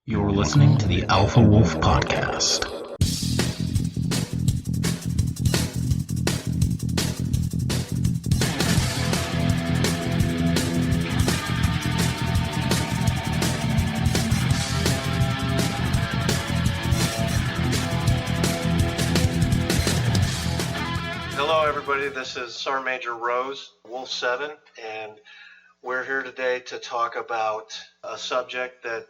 You're listening to the Alpha Wolf Podcast. Hello everybody, this is Sergeant Major Rose, Wolf 7, and we're here today to talk about a subject that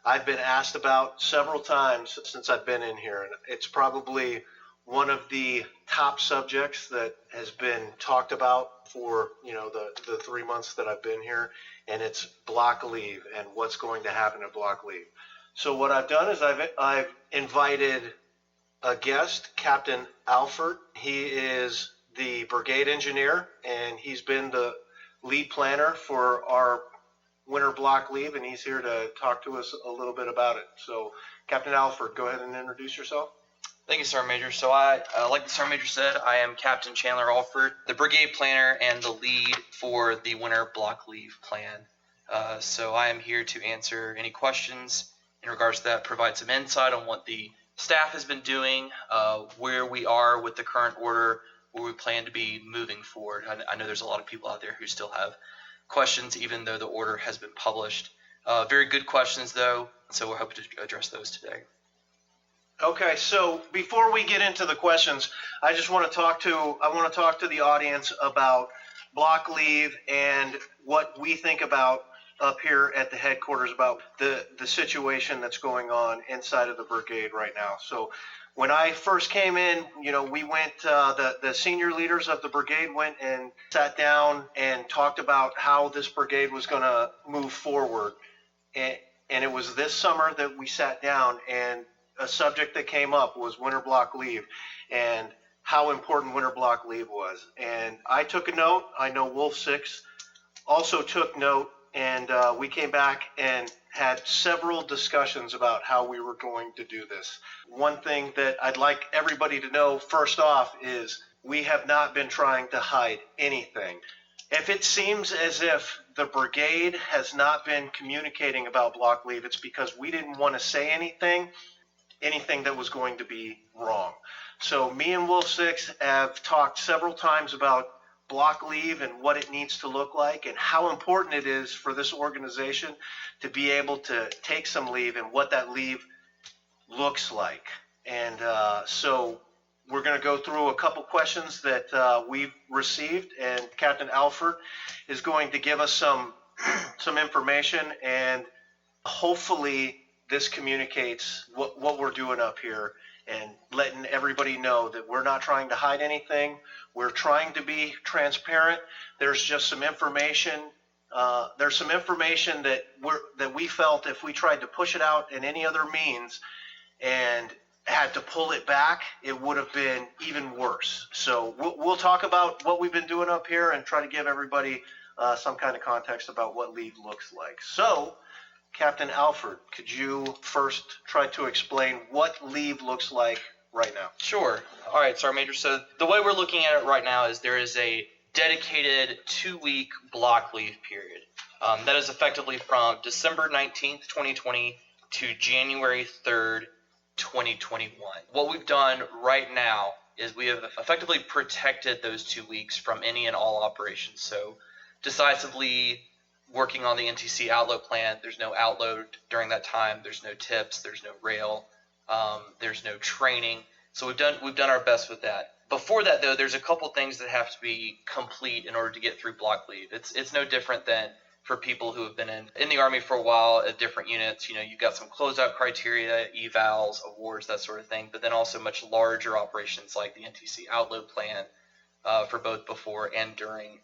I've been asked about several times since I've been in here, and it's probably one of the top subjects that has been talked about for the 3 months that I've been here, and it's block leave and what's going to happen at block leave. So what I've done is I've invited a guest, Captain Alford. He is the brigade engineer, and he's been the lead planner for our winter block leave, and he's here to talk to us a little bit about it. So, Captain Alford, go ahead and introduce yourself. Thank you, Sergeant Major. So like the Sergeant Major said, I am Captain Chandler Alford, the brigade planner and the lead for the winter block leave plan. So I am here to answer any questions in regards to that, provide some insight on what the staff has been doing, where we are with the current order, where we plan to be moving forward. I know there's a lot of people out there who still have questions, even though the order has been published. Very good questions, though, so we're hoping to address those today. Okay, so before we get into the questions, I want to talk to the audience about block leave and what we think about up here at the headquarters about the situation that's going on inside of the brigade right now. So when I first came in, we went, the senior leaders of the brigade went and sat down and talked about how this brigade was going to move forward. And it was this summer that we sat down, and a subject that came up was winter block leave and how important winter block leave was. And I took a note. I know Wolf 6 also took note, and we came back and had several discussions about how we were going to do this. One thing that I'd like everybody to know first off is we have not been trying to hide anything. If it seems as if the brigade has not been communicating about block leave, it's because we didn't want to say anything that was going to be wrong. So me and Wolf 6 have talked several times about block leave and what it needs to look like and how important it is for this organization to be able to take some leave and what that leave looks like. And so we're going to go through a couple questions that we've received, and Captain Alford is going to give us some information, and hopefully this communicates what we're doing up here and letting everybody know that we're not trying to hide anything. We're trying to be transparent. There's just some information. There's some information that we felt if we tried to push it out in any other means and had to pull it back, it would have been even worse. So we'll talk about what we've been doing up here and try to give everybody some kind of context about what leave looks like. So, Captain Alford, could you first try to explain what leave looks like right now? Sure. All right, Sergeant Major. So the way we're looking at it right now is there is a dedicated 2-week block leave period. That is effectively from December 19th, 2020 to January 3rd, 2021. What we've done right now is we have effectively protected those 2 weeks from any and all operations. So decisively working on the NTC outload plan, there's no outload during that time. There's no tips. There's no rail. There's no training. So we've done our best with that. Before that, though, there's a couple things that have to be complete in order to get through block leave. It's no different than for people who have been in the Army for a while at different units. You've got some closeout criteria, evals, awards, that sort of thing, but then also much larger operations like the NTC outload plan for both before and during.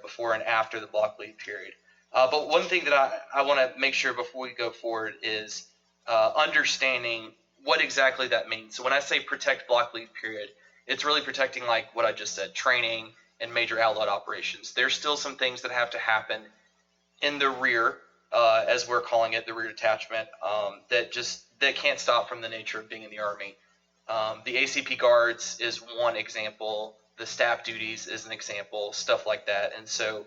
Before and after the block leave period. But one thing that I want to make sure before we go forward is understanding what exactly that means. So when I say protect block leave period, it's really protecting like what I just said, training and major outload operations. There's still some things that have to happen in the rear, as we're calling it, the rear detachment, that can't stop from the nature of being in the Army. The ACP guards is one example. The staff duties is an example, stuff like that. And so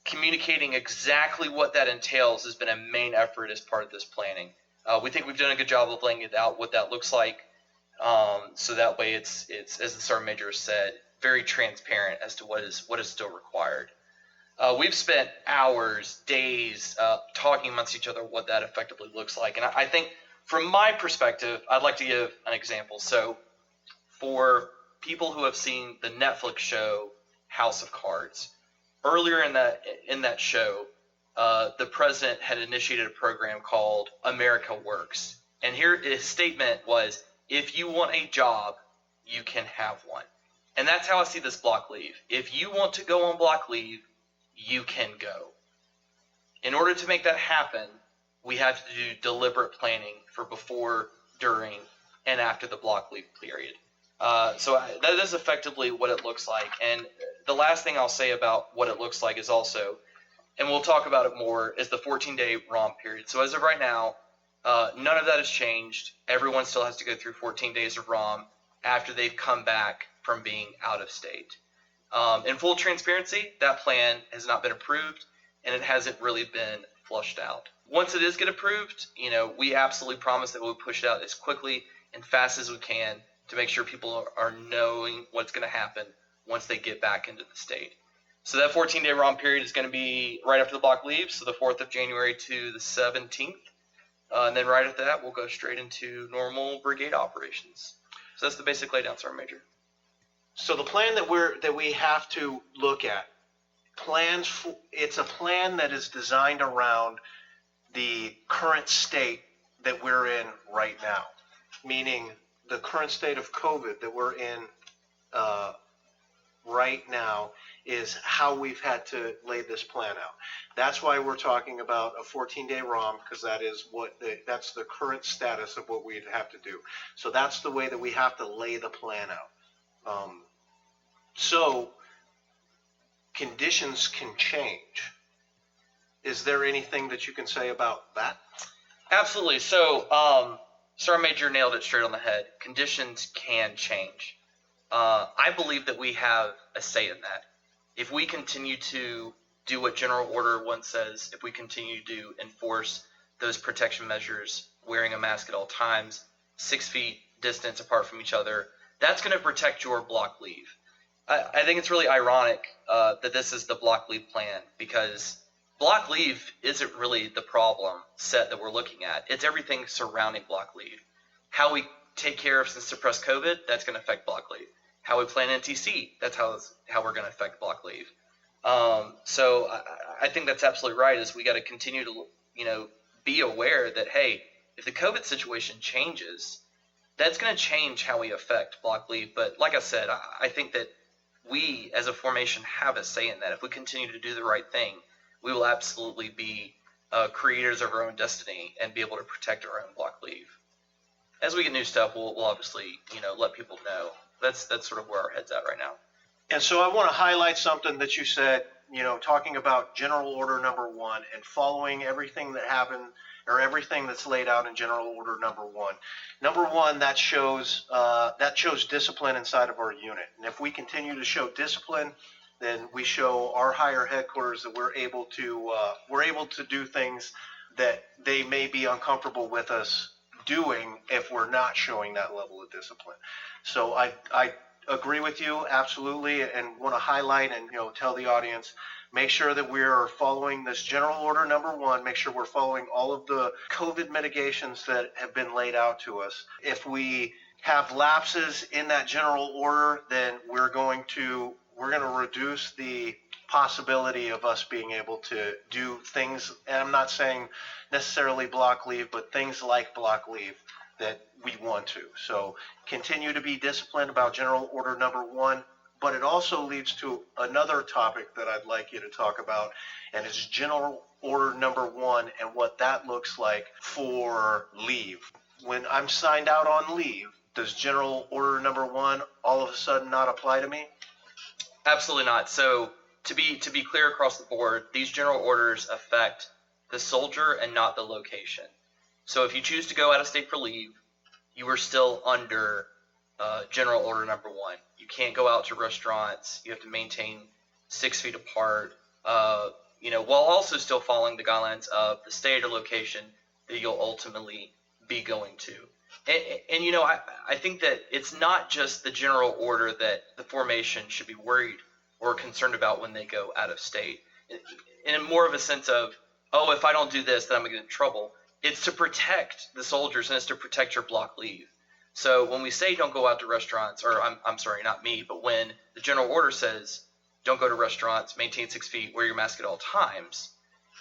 communicating exactly what that entails has been a main effort as part of this planning. We think we've done a good job of laying it out, what that looks like, so that way it's as the Sergeant Major said, very transparent as to what is still required. We've spent hours, days, talking amongst each other what that effectively looks like. And I think from my perspective, I'd like to give an example. So for people who have seen the Netflix show House of Cards, earlier in that show, the president had initiated a program called America Works. And here his statement was, if you want a job, you can have one. And that's how I see this block leave. If you want to go on block leave, you can go. In order to make that happen, we have to do deliberate planning for before, during, and after the block leave period. So that is effectively what it looks like. And the last thing I'll say about what it looks like is also, and we'll talk about it more, is the 14-day ROM period. So as of right now, none of that has changed. Everyone still has to go through 14 days of ROM after they've come back from being out of state. In full transparency, that plan has not been approved, and it hasn't really been flushed out. Once it is get approved, we absolutely promise that we'll push it out as quickly and fast as we can to make sure people are knowing what's going to happen once they get back into the state. So that 14-day ROM period is going to be right after the block leaves, so the 4th of January to the 17th. And then right after that, we'll go straight into normal brigade operations. So that's the basic laydown, Sergeant Major. So the plan that we have to look at, it's a plan that is designed around the current state that we're in right now, meaning the current state of COVID that we're in right now is how we've had to lay this plan out. That's why we're talking about a 14-day ROM, because that's the current status of what we'd have to do. So that's the way that we have to lay the plan out. So conditions can change. Is there anything that you can say about that? Absolutely. So Sergeant Major nailed it straight on the head. Conditions can change. I believe that we have a say in that. If we continue to do what General Order 1 says, if we continue to enforce those protection measures, wearing a mask at all times, 6 feet distance apart from each other, that's going to protect your block leave. I think it's really ironic that this is the block leave plan, because block leave isn't really the problem set that we're looking at. It's everything surrounding block leave. How we take care of and suppress COVID, that's going to affect block leave. How we plan NTC, that's how we're going to affect block leave. So I think that's absolutely right, is we got to continue to be aware that, hey, if the COVID situation changes, that's going to change how we affect block leave. But like I said, I think that we as a formation have a say in that. If we continue to do the right thing, we will absolutely be creators of our own destiny and be able to protect our own block leave. As we get new stuff, we'll obviously let people know. That's sort of where our head's at right now. And so I want to highlight something that you said, talking about General Order number 1 and following everything that happened or everything that's laid out in General Order number 1. Number 1, that shows discipline inside of our unit. And if we continue to show discipline, then we show our higher headquarters that we're able to do things that they may be uncomfortable with us doing if we're not showing that level of discipline. So I agree with you absolutely, and want to highlight and tell the audience, make sure that we're following this General Order number 1. Make sure we're following all of the COVID mitigations that have been laid out to us. If we have lapses in that General Order, then we're going to reduce the possibility of us being able to do things, and I'm not saying necessarily block leave, but things like block leave that we want to. So continue to be disciplined about General Order number 1, but it also leads to another topic that I'd like you to talk about, and it's General Order number 1 and what that looks like for leave. When I'm signed out on leave, does General Order number 1 all of a sudden not apply to me? Absolutely not. So to be clear across the board, these general orders affect the soldier and not the location. So if you choose to go out of state for leave, you are still under General Order number 1. You can't go out to restaurants. You have to maintain 6 feet apart. while also still following the guidelines of the state or location that you'll ultimately be going to. And I think that it's not just the general order that the formation should be worried or concerned about when they go out of state. In more of a sense of, oh, if I don't do this, then I'm going to get in trouble. It's to protect the soldiers, and it's to protect your block leave. So when we say don't go out to restaurants, or I'm sorry, not me, but when the general order says don't go to restaurants, maintain 6 feet, wear your mask at all times,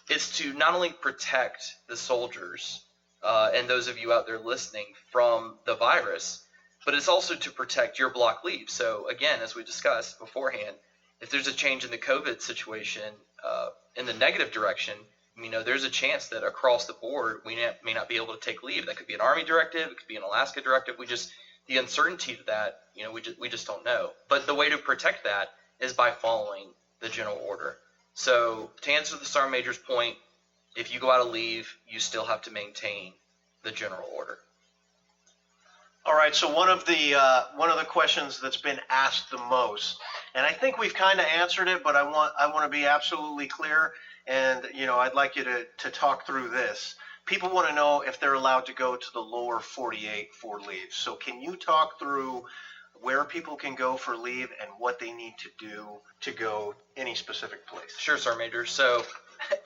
it's to not only protect the soldiers and those of you out there listening from the virus, but it's also to protect your block leave. So again, as we discussed beforehand, if there's a change in the COVID situation in the negative direction, there's a chance that across the board we may not be able to take leave. That could be an Army directive, it could be an Alaska directive. The uncertainty to that, we just don't know. But the way to protect that is by following the general order. So to answer the Sergeant Major's point, if you go out of leave, you still have to maintain the general order. All right, so one of the questions that's been asked the most, and I think we've kind of answered it, but I want to be absolutely clear, and I'd like you to talk through this. People want to know if they're allowed to go to the lower 48 for leave. So can you talk through where people can go for leave and what they need to do to go any specific place? Sure, Sergeant Major. So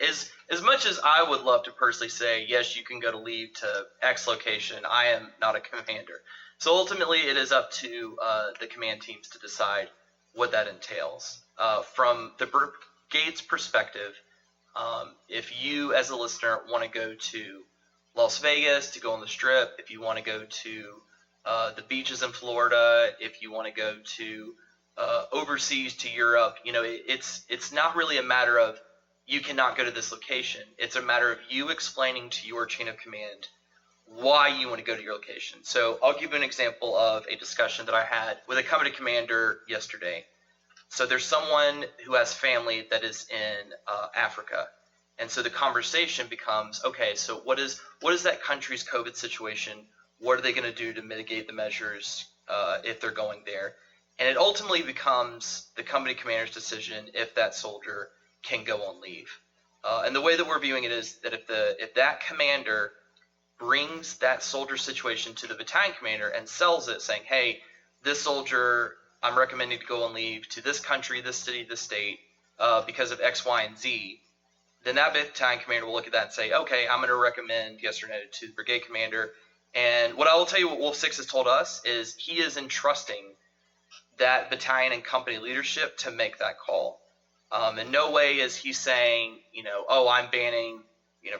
as much as I would love to personally say, yes, you can go to leave to X location, I am not a commander. So ultimately it is up to the command teams to decide what that entails. From the brigade's perspective, if you as a listener want to go to Las Vegas to go on the Strip, if you want to go to the beaches in Florida, if you want to go to overseas to Europe, it's not really a matter of you cannot go to this location. It's a matter of you explaining to your chain of command why you want to go to your location. So I'll give you an example of a discussion that I had with a company commander yesterday. So there's someone who has family that is in Africa. And so the conversation becomes, okay, so what is that country's COVID situation? What are they going to do to mitigate the measures if they're going there? And it ultimately becomes the company commander's decision if that soldier can go on leave. And the way that we're viewing it is that if that commander brings that soldier situation to the battalion commander and sells it saying, hey, this soldier, I'm recommending to go on leave to this country, this city, this state because of X, Y, and Z, then that battalion commander will look at that and say, okay, I'm going to recommend yes or no to the brigade commander. And what I will tell you, what Wolf 6 has told us is he is entrusting that battalion and company leadership to make that call. In no way is he saying, I'm banning,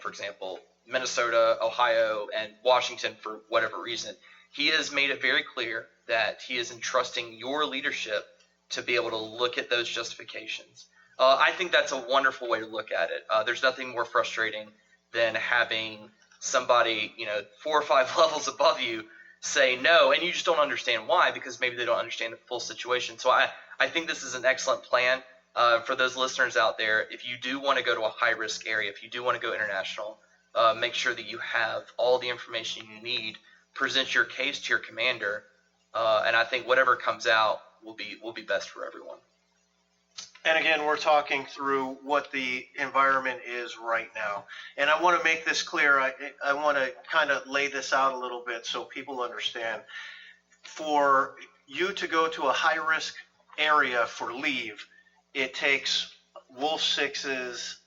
for example, Minnesota, Ohio, and Washington for whatever reason. He has made it very clear that he is entrusting your leadership to be able to look at those justifications. I think that's a wonderful way to look at it. There's nothing more frustrating than having somebody, 4 or 5 levels above you say no, and you just don't understand why, because maybe they don't understand the full situation. So I think this is an excellent plan. For those listeners out there, if you do want to go to a high-risk area, if you do want to go international, make sure that you have all the information you need, present your case to your commander, and I think whatever comes out will be best for everyone. And again, we're talking through what the environment is right now. And I want to make this clear. I want to kind of lay this out a little bit so people understand. For you to go to a high-risk area for leave, it takes Wolf 6's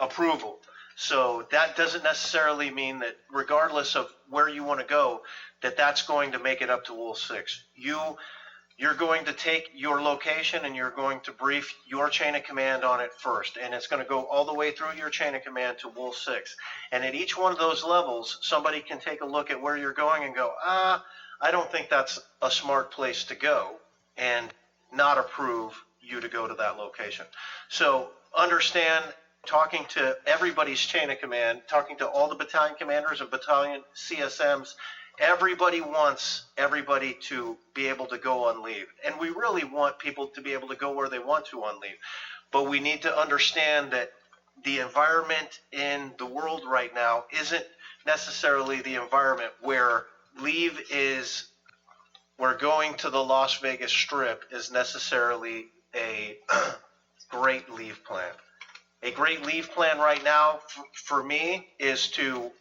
approval. So that doesn't necessarily mean that regardless of where you want to go, that's going to make it up to Wolf 6. You're going to take your location and you're going to brief your chain of command on it first. And it's going to go all the way through your chain of command to Wolf 6. And at each one of those levels, somebody can take a look at where you're going and go, I don't think that's a smart place to go, and not approve you to go to that location. So understand, talking to everybody's chain of command, talking to all the battalion commanders and battalion CSMs, everybody wants everybody to be able to go on leave. And we really want people to be able to go where they want to on leave. But we need to understand that the environment in the world right now isn't necessarily the environment where leave is, where going to the Las Vegas Strip is necessarily a great leave plan. A great leave plan right now for me is to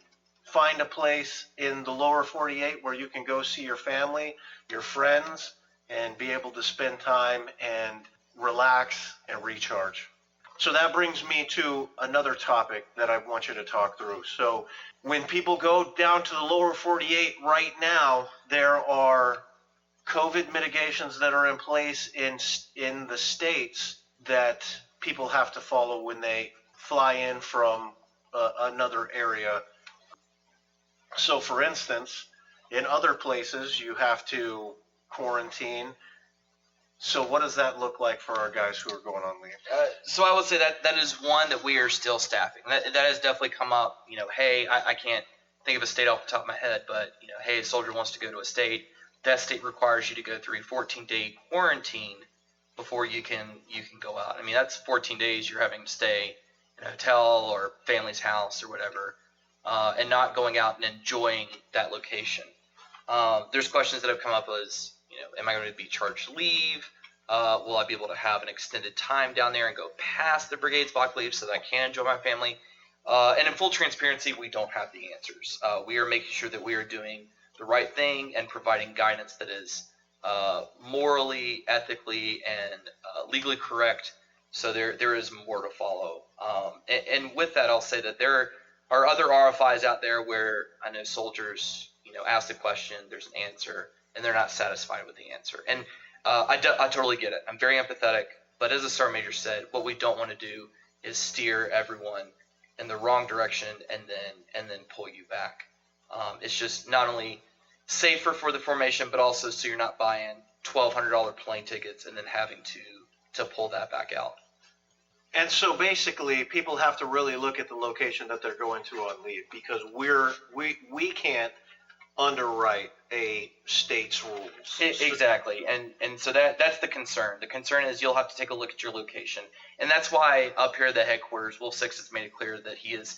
find a place in the lower 48 where you can go see your family, your friends, and be able to spend time and relax and recharge. So that brings me to another topic that I want you to talk through. So when people go down to the lower 48 right now, there are COVID mitigations that are in place in the states that people have to follow when they fly in from another area. So for instance, in other places you have to quarantine. So what does that look like for our guys who are going on leave? So I would say that is one that we are still staffing. That has definitely come up. Hey, I can't think of a state off the top of my head, but hey, a soldier wants to go to a state. That state requires you to go through a 14-day quarantine before you can go out. I mean, that's 14 days you're having to stay in a hotel or family's house or whatever, and not going out and enjoying that location. There's questions that have come up as, am I going to be charged leave? Will I be able to have an extended time down there and go past the brigade's block leave so that I can enjoy my family? And in full transparency, we don't have the answers. We are making sure that we are doing the right thing and providing guidance that is morally, ethically, and legally correct. So there is more to follow. And with that, I'll say that there are other RFIs out there where I know soldiers, ask the question, there's an answer, and they're not satisfied with the answer. And I totally get it. I'm very empathetic. But as the Sergeant Major said, what we don't want to do is steer everyone in the wrong direction and then pull you back. It's just not only safer for the formation, but also so you're not buying $1,200 plane tickets and then having to pull that back out. And so basically, people have to really look at the location that they're going to on leave, because we can't underwrite a state's rules. Exactly, and so that's the concern. The concern is you'll have to take a look at your location, and that's why up here at the headquarters, Wolf 6 has made it clear that he is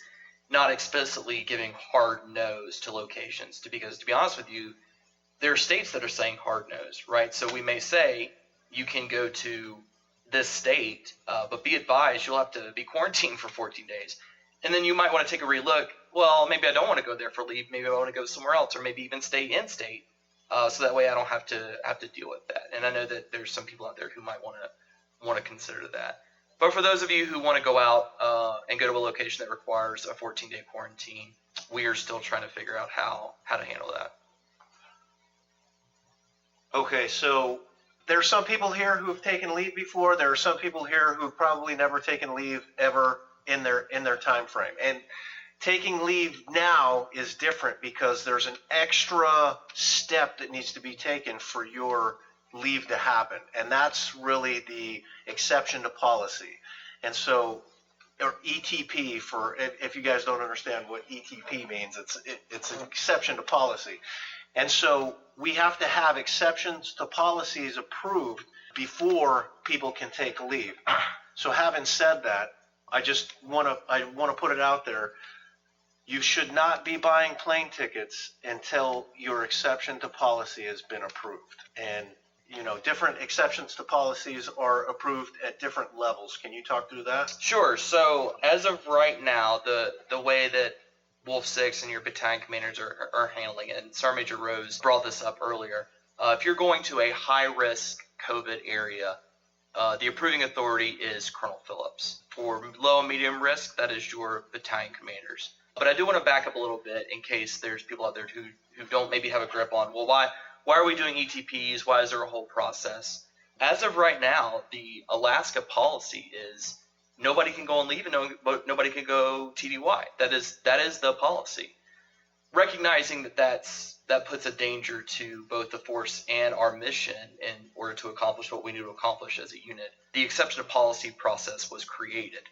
not explicitly giving hard no's to locations, because to be honest with you, there are states that are saying hard no's, right? So we may say you can go to this state, but be advised you'll have to be quarantined for 14 days. And then you might want to take a relook. Well, maybe I don't want to go there for leave. Maybe I want to go somewhere else, or maybe even stay in state, so that way I don't have to deal with that. And I know that there's some people out there who might want to consider that. But for those of you who want to go out and go to a location that requires a 14-day quarantine, we are still trying to figure out how to handle that. Okay, so there are some people here who have taken leave before. There are some people here who have probably never taken leave ever in their time frame. And taking leave now is different because there's an extra step that needs to be taken for your leave to happen, and that's really the exception to policy. And so, or ETP, for if you guys don't understand what ETP means, it's an exception to policy. And so we have to have exceptions to policies approved before people can take leave. So having said that, I want to put it out there. You should not be buying plane tickets until your exception to policy has been approved. And different exceptions to policies are approved at different levels. Can you talk through that? Sure. So as of right now, the way that Wolf 6 and your battalion commanders are handling it, and Sergeant Major Rose brought this up earlier, if you're going to a high-risk COVID area, the approving authority is Colonel Phillips. For low and medium risk, that is your battalion commanders. But I do want to back up a little bit in case there's people out there who don't maybe have a grip on, well, why are we doing ETPs? Why is there a whole process? As of right now, the Alaska policy is nobody can go on leave and nobody can go TDY. That is the policy. Recognizing that puts a danger to both the force and our mission in order to accomplish what we need to accomplish as a unit, the exception to policy process was created.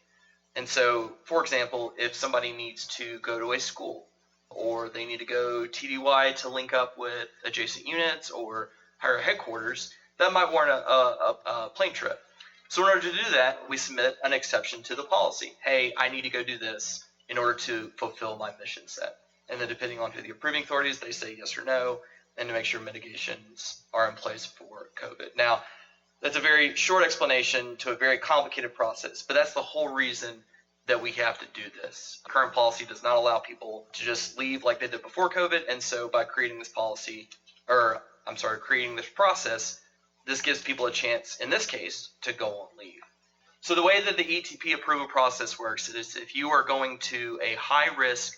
And so, for example, if somebody needs to go to a school, or they need to go TDY to link up with adjacent units or higher headquarters, that might warrant a plane trip. So in order to do that, we submit an exception to the policy. Hey, I need to go do this in order to fulfill my mission set. And then depending on who the approving authorities, they say yes or no, and to make sure mitigations are in place for COVID. Now, that's a very short explanation to a very complicated process, but that's the whole reason that we have to do this. Current policy does not allow people to just leave like they did before COVID, and so by creating this creating this process, this gives people a chance, in this case, to go on leave. So the way that the ETP approval process works is if you are going to a high-risk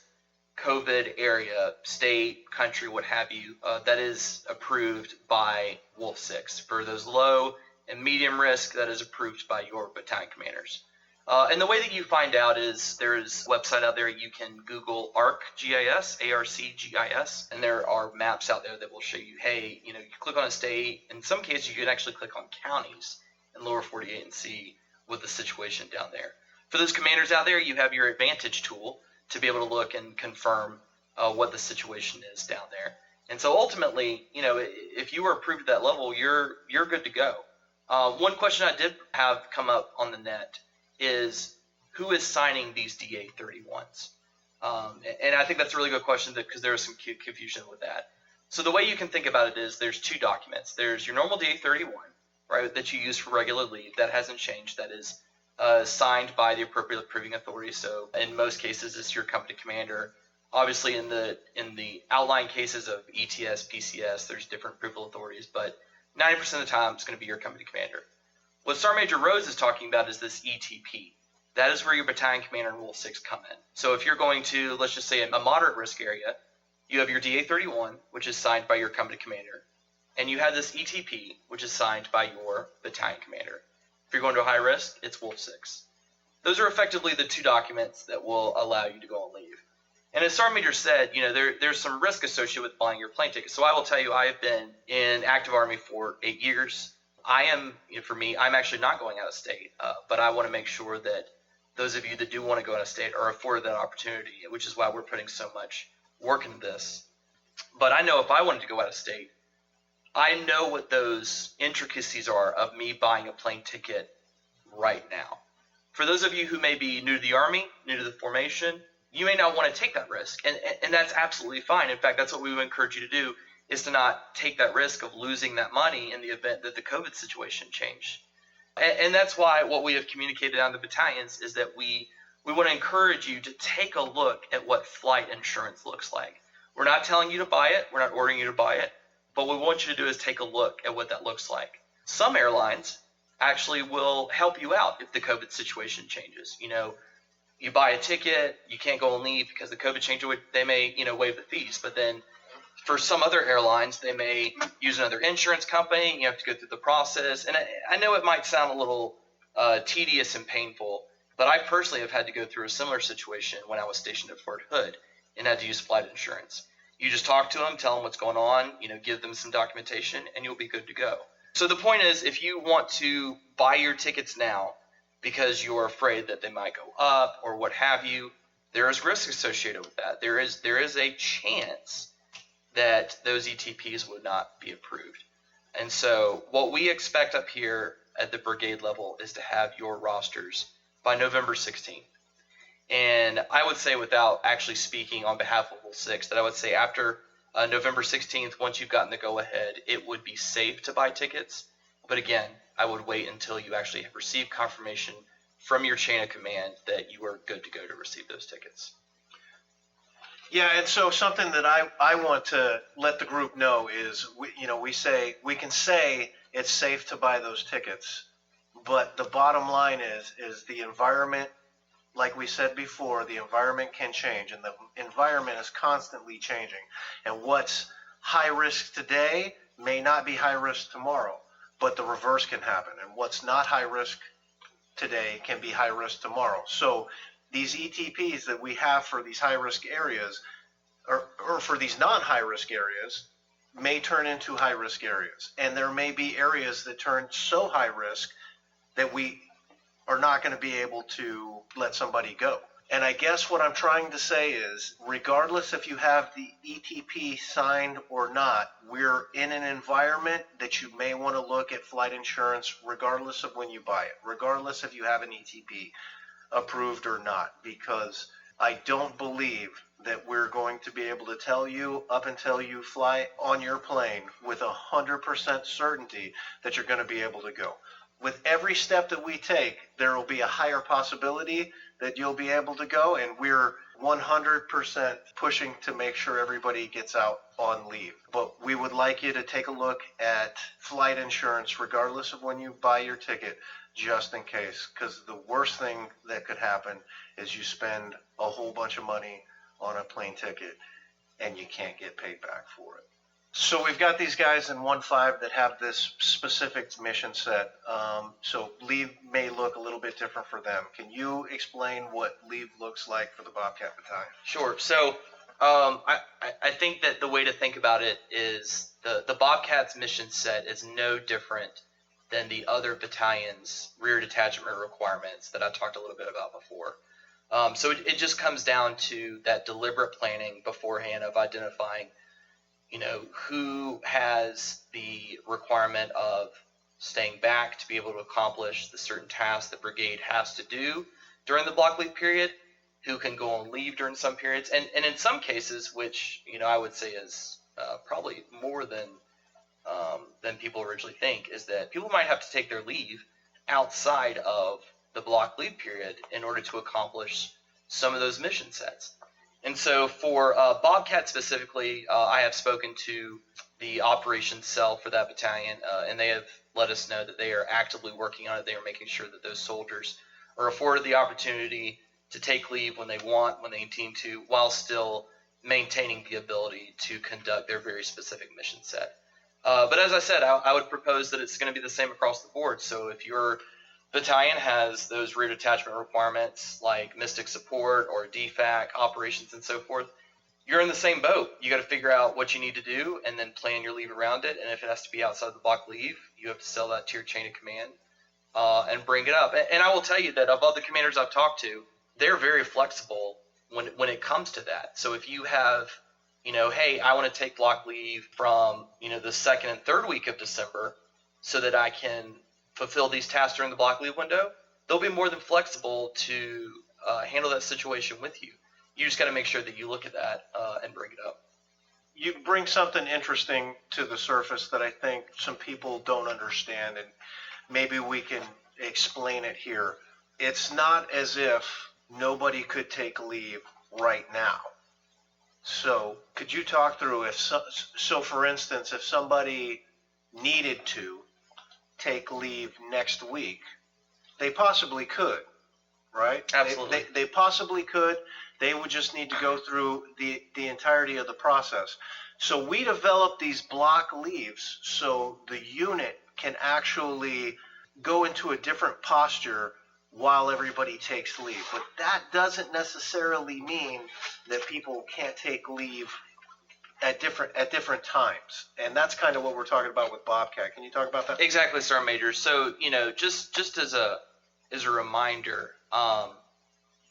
COVID area, state, country, what have you, that is approved by Wolf 6. For those low and medium risk, that is approved by your battalion commanders. And the way that you find out is there's a website out there. You can Google ARCGIS, ARCGIS, and there are maps out there that will show you, hey, you click on a state. In some cases, you can actually click on counties in lower 48 and see what the situation down there. For those commanders out there, you have your Advantage tool to be able to look and confirm what the situation is down there. And so ultimately, if you were approved at that level, you're good to go. One question I did have come up on the net is who is signing these DA-31s? And I think that's a really good question because there is some confusion with that. So the way you can think about it is there's two documents. There's your normal DA-31, right, that you use for regular leave. That hasn't changed. That is signed by the appropriate approving authority. So in most cases, it's your company commander. Obviously, in the outlying cases of ETS, PCS, there's different approval authorities, but 90% of the time, it's going to be your company commander. What Sergeant Major Rose is talking about is this ETP. That is where your battalion commander and Rule 6 come in. So if you're going to, let's just say, a moderate risk area, you have your DA-31, which is signed by your company commander, and you have this ETP, which is signed by your battalion commander. If you're going to a high risk, it's Wolf 6. Those are effectively the two documents that will allow you to go on leave. And as Sergeant Major said, there's some risk associated with buying your plane ticket. So I will tell you, I have been in active Army for 8 years. I'm actually not going out of state, but I want to make sure that those of you that do want to go out of state are afforded that opportunity, which is why we're putting so much work into this. But I know if I wanted to go out of state, I know what those intricacies are of me buying a plane ticket right now. For those of you who may be new to the Army, new to the formation, you may not want to take that risk, and that's absolutely fine. In fact, that's what we would encourage you to do, is to not take that risk of losing that money in the event that the COVID situation changed. And that's why what we have communicated on the battalions is that we want to encourage you to take a look at what flight insurance looks like. We're not telling you to buy it. We're not ordering you to buy it. But what we want you to do is take a look at what that looks like. Some airlines actually will help you out if the COVID situation changes. You buy a ticket, you can't go on leave because the COVID change, they may, waive the fees. But then for some other airlines, they may use another insurance company. You have to go through the process. And I know it might sound a little tedious and painful, but I personally have had to go through a similar situation when I was stationed at Fort Hood and had to use flight insurance. You just talk to them, tell them what's going on, give them some documentation, and you'll be good to go. So the point is, if you want to buy your tickets now because you're afraid that they might go up or what have you, there is risk associated with that. There is a chance that those ETPs would not be approved. And so what we expect up here at the brigade level is to have your rosters by November 16th. And I would say, without actually speaking on behalf of Rule 6, that I would say after November 16th, once you've gotten the go-ahead, it would be safe to buy tickets. But again, I would wait until you actually have received confirmation from your chain of command that you are good to go to receive those tickets. Yeah, and so something that I want to let the group know is, we can say it's safe to buy those tickets, but the bottom line is the environment. Like we said before, the environment can change, and the environment is constantly changing. And what's high risk today may not be high risk tomorrow, but the reverse can happen. And what's not high risk today can be high risk tomorrow. So these ETPs that we have for these high risk areas, or for these non-high risk areas, may turn into high risk areas. And there may be areas that turn so high risk that we are not going to be able to let somebody go. And I guess what I'm trying to say is, regardless if you have the ETP signed or not, we're in an environment that you may want to look at flight insurance regardless of when you buy it, regardless if you have an ETP approved or not, because I don't believe that we're going to be able to tell you up until you fly on your plane with 100% certainty that you're going to be able to go. With every step that we take, there will be a higher possibility that you'll be able to go, and we're 100% pushing to make sure everybody gets out on leave. But we would like you to take a look at flight insurance regardless of when you buy your ticket, just in case, because the worst thing that could happen is you spend a whole bunch of money on a plane ticket and you can't get paid back for it. So we've got these guys in 1-5 that have this specific mission set. So leave may look a little bit different for them. Can you explain what leave looks like for the Bobcat Battalion? Sure. So I think that the way to think about it is the Bobcat's mission set is no different than the other battalions' rear detachment requirements that I talked a little bit about before. So it just comes down to that deliberate planning beforehand of identifying, who has the requirement of staying back to be able to accomplish the certain tasks the brigade has to do during the block leave period, who can go on leave during some periods, and in some cases, which I would say is probably more than people originally think, is that people might have to take their leave outside of the block leave period in order to accomplish some of those mission sets. And so for Bobcat specifically, I have spoken to the operations cell for that battalion, and they have let us know that they are actively working on it. They are making sure that those soldiers are afforded the opportunity to take leave when they want, when they intend to, while still maintaining the ability to conduct their very specific mission set. But as I said, I would propose that it's going to be the same across the board. So if your battalion has those rear detachment requirements like Mystic support or DFAC operations and so forth, you're in the same boat. You got to figure out what you need to do and then plan your leave around it. And if it has to be outside the block leave, you have to sell that to your chain of command and bring it up. And I will tell you that of all the commanders I've talked to, they're very flexible when it comes to that. So if you have, hey, I want to take block leave from, the second and third week of December so that I can fulfill these tasks during the block leave window, they'll be more than flexible to handle that situation with you. You just got to make sure that you look at that and bring it up. You bring something interesting to the surface that I think some people don't understand, and maybe we can explain it here. It's not as if nobody could take leave right now. So could you talk through so for instance, if somebody needed to take leave next week, they possibly could, right? Absolutely. They possibly could. They would just need to go through the entirety of the process. So we developed these block leaves so the unit can actually go into a different posture while everybody takes leave. But that doesn't necessarily mean that people can't take leave at different times. And that's kind of what we're talking about with Bobcat. Can you talk about that? Exactly, Sergeant Major. So, just as a reminder,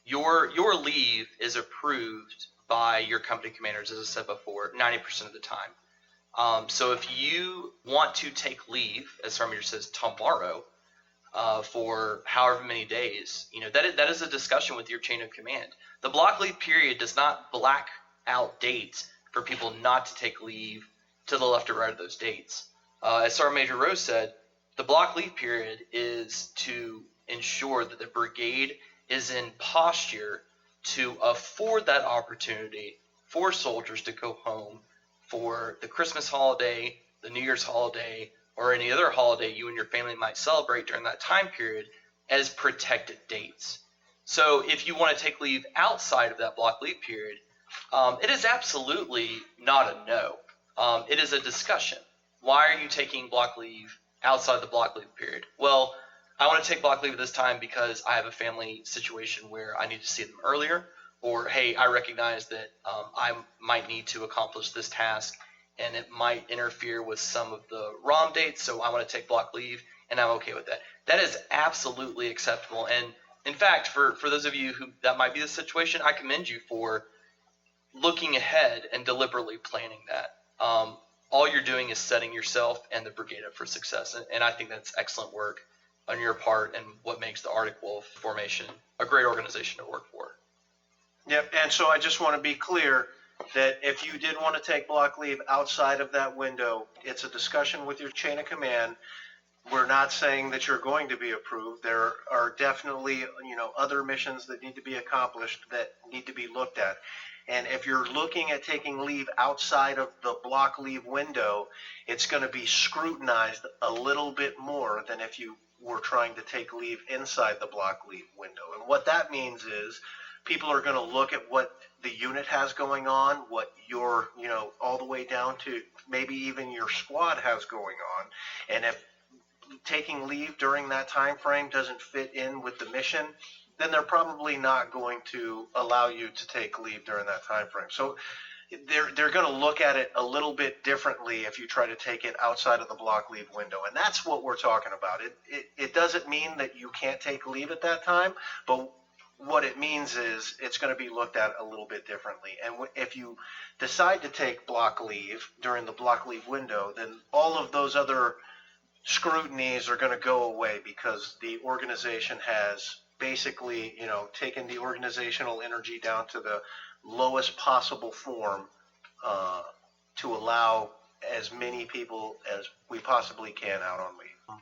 your leave is approved by your company commanders, as I said before, 90% of the time. So if you want to take leave, as Sergeant Major says, tomorrow, for however many days, that is a discussion with your chain of command. The block leave period does not black out dates for people not to take leave to the left or right of those dates. As Sergeant Major Rose said, the block leave period is to ensure that the brigade is in posture to afford that opportunity for soldiers to go home for the Christmas holiday, the New Year's holiday, or any other holiday you and your family might celebrate during that time period as protected dates. So if you want to take leave outside of that block leave period, it is absolutely not a no. It is a discussion. Why are you taking block leave outside the block leave period? Well, I want to take block leave at this time because I have a family situation where I need to see them earlier, or hey, I recognize that I might need to accomplish this task and it might interfere with some of the ROM dates, so I want to take block leave, and I'm okay with that. That is absolutely acceptable. And in fact, for those of you who that might be the situation, I commend you for looking ahead and deliberately planning that. All you're doing is setting yourself and the brigade up for success, and I think that's excellent work on your part and what makes the Arctic Wolf formation a great organization to work for. Yep, and so I just want to be clear that if you did want to take block leave outside of that window, it's a discussion with your chain of command. we're not saying that you're going to be approved. There are definitely, other missions that need to be accomplished that need to be looked at. And if you're looking at taking leave outside of the block leave window, it's going to be scrutinized a little bit more than if you were trying to take leave inside the block leave window. And what that means is people are going to look at what the unit has going on, what your, all the way down to maybe even your squad has going on. And if taking leave during that time frame doesn't fit in with the mission, then they're probably not going to allow you to take leave during that time frame. So they're going to look at it a little bit differently if you try to take it outside of the block leave window. And that's what we're talking about. It doesn't mean that you can't take leave at that time, but what it means is it's going to be looked at a little bit differently. And if you decide to take block leave during the block leave window, then all of those other scrutinies are going to go away because the organization has basically, taken the organizational energy down to the lowest possible form to allow as many people as we possibly can out on leave.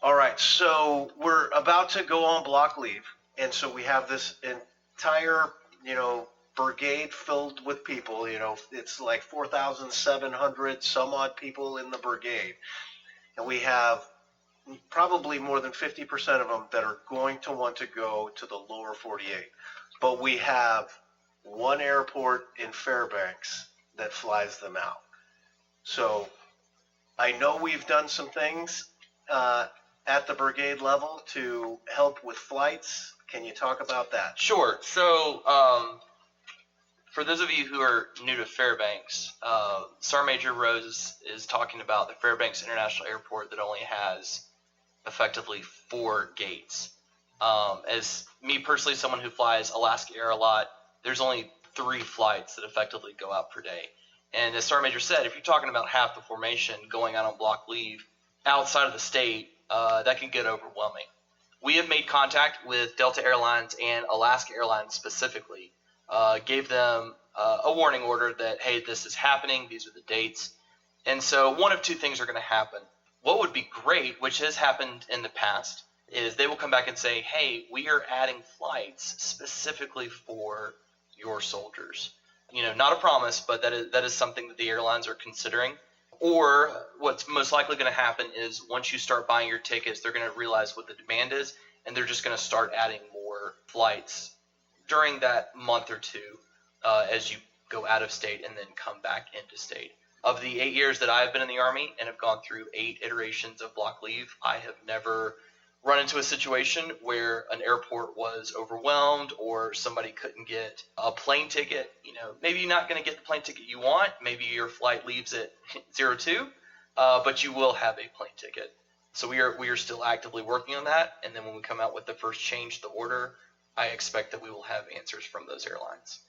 All right, so we're about to go on block leave, and so we have this entire, brigade filled with people. It's like 4,700 some odd people in the brigade, and we have probably more than 50% of them that are going to want to go to the lower 48. But we have one airport in Fairbanks that flies them out. So I know we've done some things at the brigade level to help with flights. Can you talk about that? Sure. So for those of you who are new to Fairbanks, Sergeant Major Rose is talking about the Fairbanks International Airport that only has effectively 4 gates. As me personally, someone who flies Alaska Air a lot, there's only 3 flights that effectively go out per day. And as Sergeant Major said, if you're talking about half the formation going out on block leave outside of the state, that can get overwhelming. We have made contact with Delta Airlines and Alaska Airlines specifically, gave them a warning order that, hey, this is happening, these are the dates. And so one of 2 things are going to happen. What would be great, which has happened in the past, is they will come back and say, hey, we are adding flights specifically for your soldiers. Not a promise, but that is something that the airlines are considering. Or what's most likely going to happen is once you start buying your tickets, they're going to realize what the demand is, and they're just going to start adding more flights during that month or 2 as you go out of state and then come back into state. Of the 8 years that I've been in the Army and have gone through 8 iterations of block leave, I have never run into a situation where an airport was overwhelmed or somebody couldn't get a plane ticket. Maybe you're not going to get the plane ticket you want. Maybe your flight leaves at 02, but you will have a plane ticket. So we are still actively working on that. And then when we come out with the first change to the order, I expect that we will have answers from those airlines.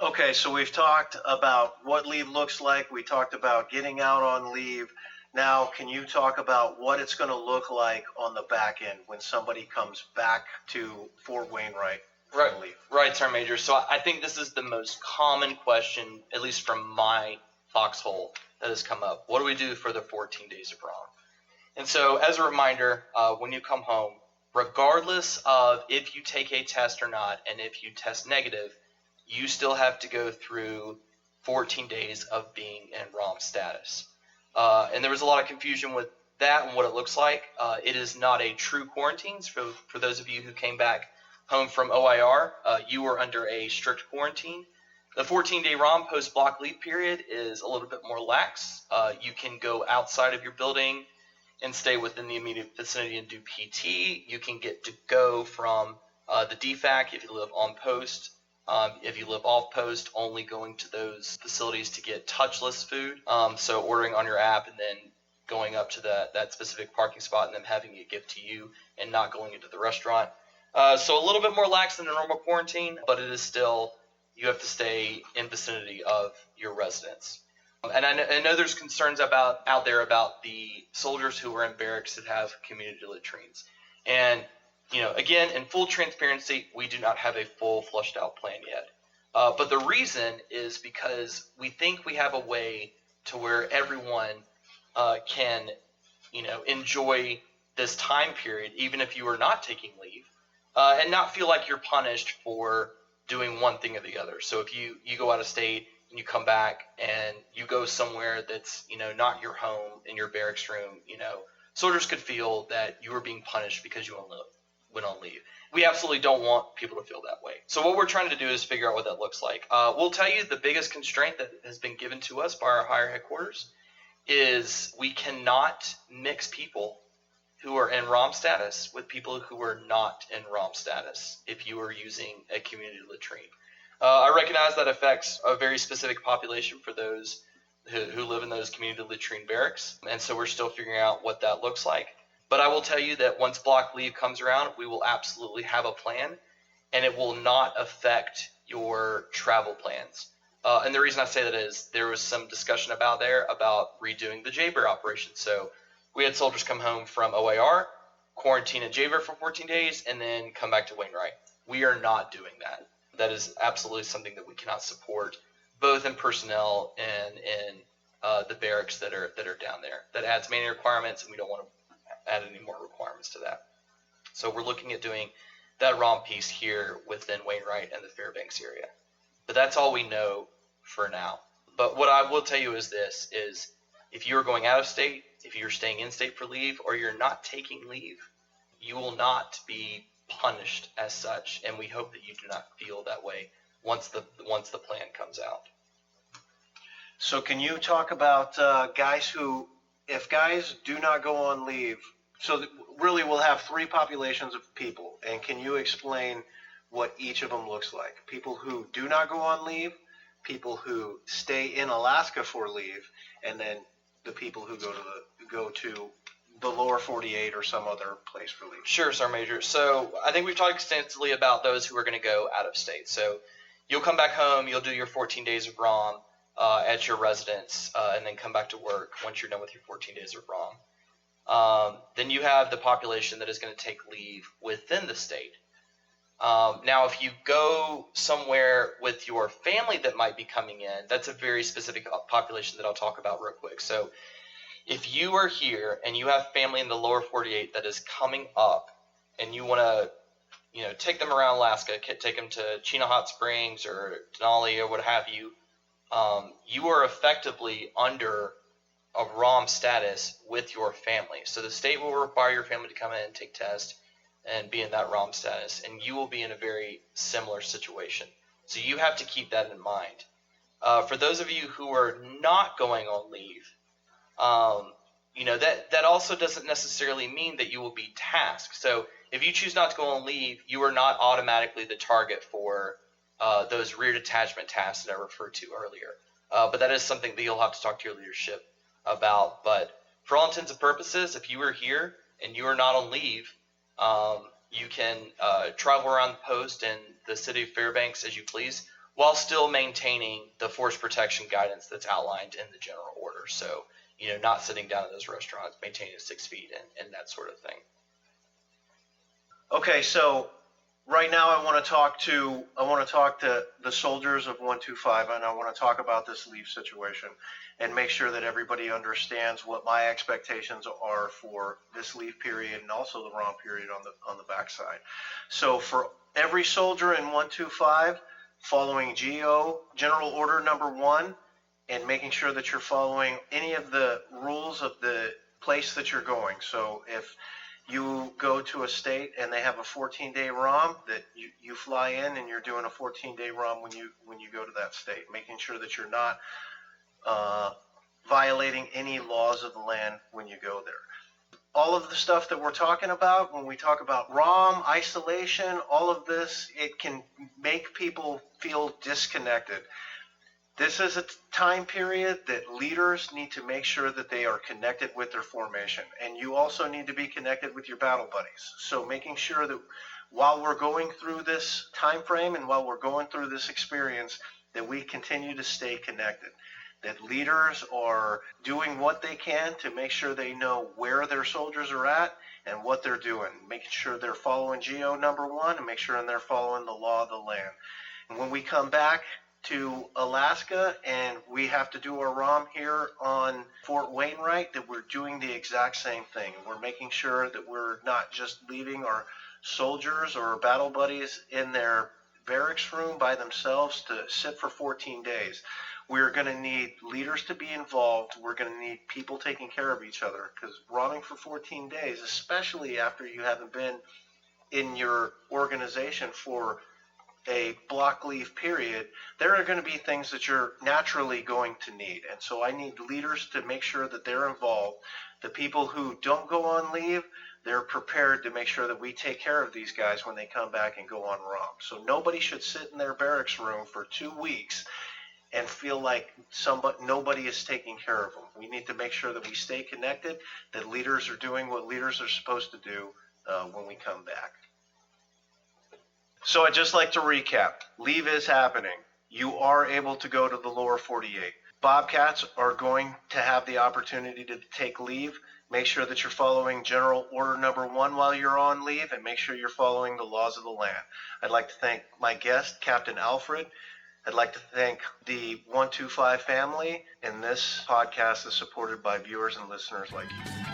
Okay, so we've talked about what leave looks like. We talked about getting out on leave. Now, can you talk about what it's going to look like on the back end when somebody comes back to Fort Wainwright from leave? Right, Sergeant Major. So I think this is the most common question, at least from my foxhole, that has come up. What do we do for the 14 days of ROM? And so as a reminder, when you come home, regardless of if you take a test or not, and if you test negative, you still have to go through 14 days of being in ROM status. And there was a lot of confusion with that and what it looks like. It is not a true quarantine. For those of you who came back home from OIR, you were under a strict quarantine. The 14-day ROM post-block leave period is a little bit more lax. You can go outside of your building and stay within the immediate vicinity and do PT. You can get to go from the DFAC if you live on post. If you live off post, only going to those facilities to get touchless food. So ordering on your app and then going up to that specific parking spot and then having it give to you and not going into the restaurant. So a little bit more lax than a normal quarantine, but it is still, you have to stay in vicinity of your residence. And I know there's concerns out there about the soldiers who are in barracks that have community latrines. And again, in full transparency, we do not have a full flushed out plan yet. But the reason is because we think we have a way to where everyone can enjoy this time period, even if you are not taking leave, and not feel like you're punished for doing one thing or the other. So if you go out of state and you come back and you go somewhere that's, not your home in your barracks room, soldiers could feel that you were being punished because you went on leave. We absolutely don't want people to feel that way. So what we're trying to do is figure out what that looks like. We'll tell you the biggest constraint that has been given to us by our higher headquarters is we cannot mix people who are in ROM status with people who are not in ROM status if you are using a community latrine. I recognize that affects a very specific population for those who live in those community latrine barracks, and so we're still figuring out what that looks like. But I will tell you that once block leave comes around, we will absolutely have a plan, and it will not affect your travel plans. And the reason I say that is there was some discussion about redoing the JBER operation. So we had soldiers come home from OAR, quarantine in JBER for 14 days, and then come back to Wainwright. We are not doing that. That is absolutely something that we cannot support, both in personnel and in the barracks that are down there. That adds many requirements, and we don't want to add any more requirements to that. So we're looking at doing that ROM piece here within Wainwright and the Fairbanks area. But that's all we know for now. But what I will tell you is this, is if you're going out of state, if you're staying in state for leave, or you're not taking leave, you will not be punished as such, and we hope that you do not feel that way once the plan comes out. So can you talk about if guys do not go on leave, so really we'll have three populations of people, and can you explain what each of them looks like? People who do not go on leave, people who stay in Alaska for leave, and then the people who go to the lower 48 or some other place for leave. Sure, Sergeant Major. So I think we've talked extensively about those who are going to go out of state. So you'll come back home, you'll do your 14 days of ROM at your residence, and then come back to work once you're done with your 14 days of ROM. Then you have the population that is going to take leave within the state. Now, if you go somewhere with your family that might be coming in, that's a very specific population that I'll talk about real quick. So if you are here and you have family in the lower 48 that is coming up and you want to, take them around Alaska, take them to Chino Hot Springs or Denali or what have you, you are effectively under a ROM status with your family. So the state will require your family to come in and take tests and be in that ROM status, and you will be in a very similar situation. So you have to keep that in mind. For those of you who are not going on leave, that also doesn't necessarily mean that you will be tasked. So if you choose not to go on leave, you are not automatically the target for those rear detachment tasks that I referred to earlier. But that is something that you'll have to talk to your leadership about. But for all intents and purposes, if you are here and you are not on leave, you can travel around the post and the city of Fairbanks as you please, while still maintaining the force protection guidance that's outlined in the general order. So, not sitting down in those restaurants, maintaining 6 feet and that sort of thing. Okay, so right now I want to talk to the soldiers of 125, and I want to talk about this leave situation and make sure that everybody understands what my expectations are for this leave period and also the ROM period on the backside. So for every soldier in 125, following GO General Order Number 1 and making sure that you're following any of the rules of the place that you're going. So if you go to a state and they have a 14-day ROM, that you fly in and you're doing a 14-day ROM when you go to that state, making sure that you're not violating any laws of the land when you go there. All of the stuff that we're talking about, when we talk about ROM, isolation, all of this, it can make people feel disconnected. This is a time period that leaders need to make sure that they are connected with their formation. And you also need to be connected with your battle buddies. So making sure that while we're going through this time frame and while we're going through this experience, that we continue to stay connected. That leaders are doing what they can to make sure they know where their soldiers are at and what they're doing. Making sure they're following GO Number 1 and make sure they're following the law of the land. And when we come back to Alaska and we have to do our ROM here on Fort Wainwright, that we're doing the exact same thing. We're making sure that we're not just leaving our soldiers or battle buddies in their barracks room by themselves to sit for 14 days. We're going to need leaders to be involved. We're going to need people taking care of each other, because romming for 14 days, especially after you haven't been in your organization for a block leave period, there are going to be things that you're naturally going to need. And so I need leaders to make sure that they're involved. The people who don't go on leave, they're prepared to make sure that we take care of these guys when they come back and go on ROM. So nobody should sit in their barracks room for 2 weeks and feel like nobody is taking care of them. We need to make sure that we stay connected, that leaders are doing what leaders are supposed to do when we come back. So I'd just like to recap. Leave is happening. You are able to go to the lower 48. Bobcats are going to have the opportunity to take leave. Make sure that you're following General Order Number 1 while you're on leave, and make sure you're following the laws of the land. I'd like to thank my guest, Captain Alfred. I'd like to thank the 125 family, and this podcast is supported by viewers and listeners like you.